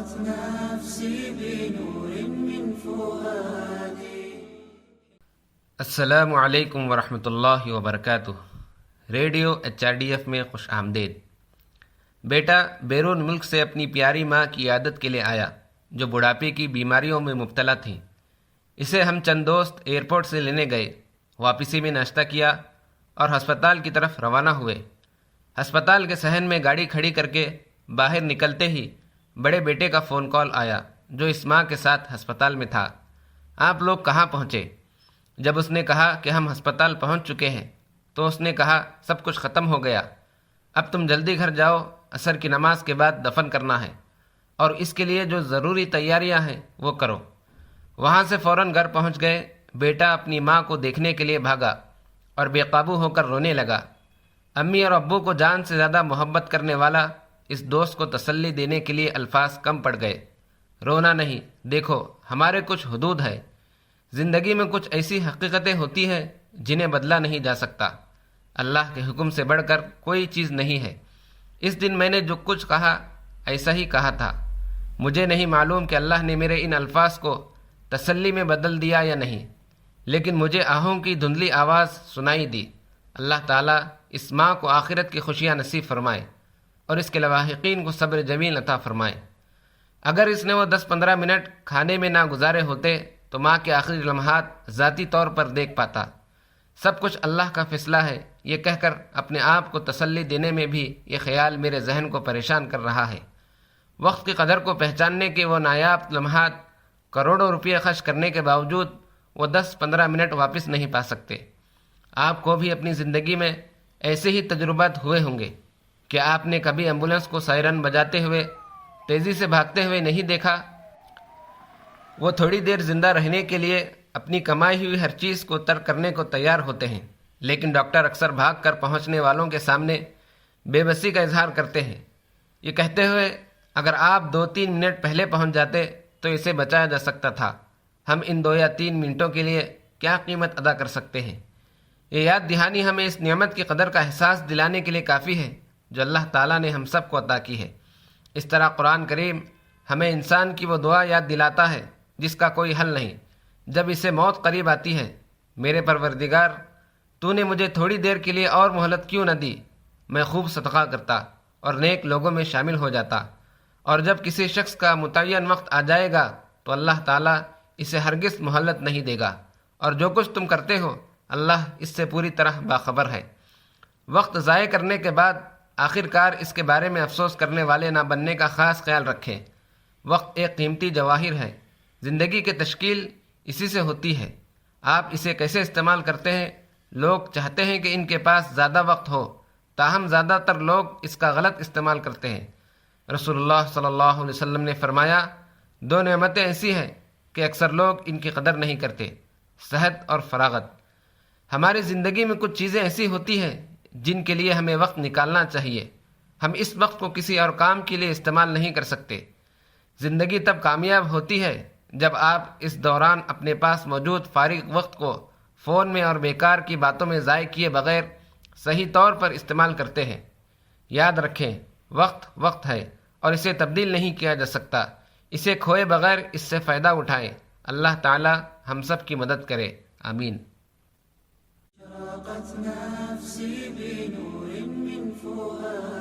نفسي بنور من فؤادي. السلام علیکم ورحمۃ اللہ وبرکاتہ. ریڈیو HRDF میں خوش آمدید. بیٹا بیرون ملک سے اپنی پیاری ماں کی عیادت کے لیے آیا جو بڑھاپے کی بیماریوں میں مبتلا تھیں. اسے ہم چند دوست ایئرپورٹ سے لینے گئے. واپسی میں ناشتہ کیا اور ہسپتال کی طرف روانہ ہوئے. ہسپتال کے صحن میں گاڑی کھڑی کر کے باہر نکلتے ہی بڑے بیٹے کا فون کال آیا جو اس ماں کے ساتھ ہسپتال میں تھا. آپ لوگ کہاں پہنچے؟ جب اس نے کہا کہ ہم ہسپتال پہنچ چکے ہیں تو اس نے کہا سب کچھ ختم ہو گیا، اب تم جلدی گھر جاؤ، عصر کی نماز کے بعد دفن کرنا ہے اور اس کے لیے جو ضروری تیاریاں ہیں وہ کرو. وہاں سے فوراً گھر پہنچ گئے. بیٹا اپنی ماں کو دیکھنے کے لیے بھاگا اور بے قابو ہو کر رونے لگا. امی اور ابو کو جان سے زیادہ محبت کرنے والا اس دوست کو تسلی دینے کے لیے الفاظ کم پڑ گئے. رونا نہیں، دیکھو ہمارے کچھ حدود ہے. زندگی میں کچھ ایسی حقیقتیں ہوتی ہیں جنہیں بدلا نہیں جا سکتا. اللہ کے حکم سے بڑھ کر کوئی چیز نہیں ہے. اس دن میں نے جو کچھ کہا ایسا ہی کہا تھا. مجھے نہیں معلوم کہ اللہ نے میرے ان الفاظ کو تسلی میں بدل دیا یا نہیں، لیکن مجھے آہوں کی دھندلی آواز سنائی دی. اللہ تعالیٰ اس ماں کو آخرت کی خوشیاں نصیب فرمائے اور اس کے لواحقین کو صبر جمیل عطا فرمائے. اگر اس نے وہ 10-15 منٹ کھانے میں نہ گزارے ہوتے تو ماں کے آخری لمحات ذاتی طور پر دیکھ پاتا. سب کچھ اللہ کا فیصلہ ہے، یہ کہہ کر اپنے آپ کو تسلی دینے میں بھی یہ خیال میرے ذہن کو پریشان کر رہا ہے. وقت کی قدر کو پہچاننے کے وہ نایاب لمحات کروڑوں روپے خرچ کرنے کے باوجود وہ 10-15 منٹ واپس نہیں پا سکتے. آپ کو بھی اپنی زندگی میں ایسے ہی تجربات ہوئے ہوں گے. کیا آپ نے کبھی ایمبولینس کو سائرن بجاتے ہوئے تیزی سے بھاگتے ہوئے نہیں دیکھا؟ وہ تھوڑی دیر زندہ رہنے کے لیے اپنی کمائی ہوئی ہر چیز کو ترک کرنے کو تیار ہوتے ہیں، لیکن ڈاکٹر اکثر بھاگ کر پہنچنے والوں کے سامنے بے بسی کا اظہار کرتے ہیں، یہ کہتے ہوئے اگر آپ 2-3 منٹ پہلے پہنچ جاتے تو اسے بچایا جا سکتا تھا. ہم ان 2 یا 3 منٹوں کے لیے کیا قیمت ادا کر سکتے ہیں؟ یہ یاد دہانی ہمیں اس نعمت کی قدر کا احساس دلانے کے لیے کافی ہے جو اللہ تعالیٰ نے ہم سب کو عطا کی ہے. اس طرح قرآن کریم ہمیں انسان کی وہ دعا یاد دلاتا ہے جس کا کوئی حل نہیں جب اسے موت قریب آتی ہے. میرے پروردگار، تو نے مجھے تھوڑی دیر کے لیے اور مہلت کیوں نہ دی؟ میں خوب صدقہ کرتا اور نیک لوگوں میں شامل ہو جاتا. اور جب کسی شخص کا متعین وقت آ جائے گا تو اللہ تعالیٰ اسے ہرگز مہلت نہیں دے گا، اور جو کچھ تم کرتے ہو اللہ اس سے پوری طرح باخبر ہے. وقت ضائع کرنے کے بعد آخر کار اس کے بارے میں افسوس کرنے والے نہ بننے کا خاص خیال رکھیں. وقت ایک قیمتی جواہر ہے. زندگی کی تشکیل اسی سے ہوتی ہے. آپ اسے کیسے استعمال کرتے ہیں؟ لوگ چاہتے ہیں کہ ان کے پاس زیادہ وقت ہو، تاہم زیادہ تر لوگ اس کا غلط استعمال کرتے ہیں. رسول اللہ صلی اللہ علیہ وسلم نے فرمایا 2 نعمتیں ایسی ہیں کہ اکثر لوگ ان کی قدر نہیں کرتے، صحت اور فراغت. ہماری زندگی میں کچھ چیزیں ایسی ہوتی ہیں جن کے لیے ہمیں وقت نکالنا چاہیے. ہم اس وقت کو کسی اور کام کے لیے استعمال نہیں کر سکتے. زندگی تب کامیاب ہوتی ہے جب آپ اس دوران اپنے پاس موجود فارغ وقت کو فون میں اور بیکار کی باتوں میں ضائع کیے بغیر صحیح طور پر استعمال کرتے ہیں. یاد رکھیں، وقت وقت ہے اور اسے تبدیل نہیں کیا جا سکتا. اسے کھوئے بغیر اس سے فائدہ اٹھائیں. اللہ تعالی ہم سب کی مدد کرے. آمین. نفسي بنور من فؤادي.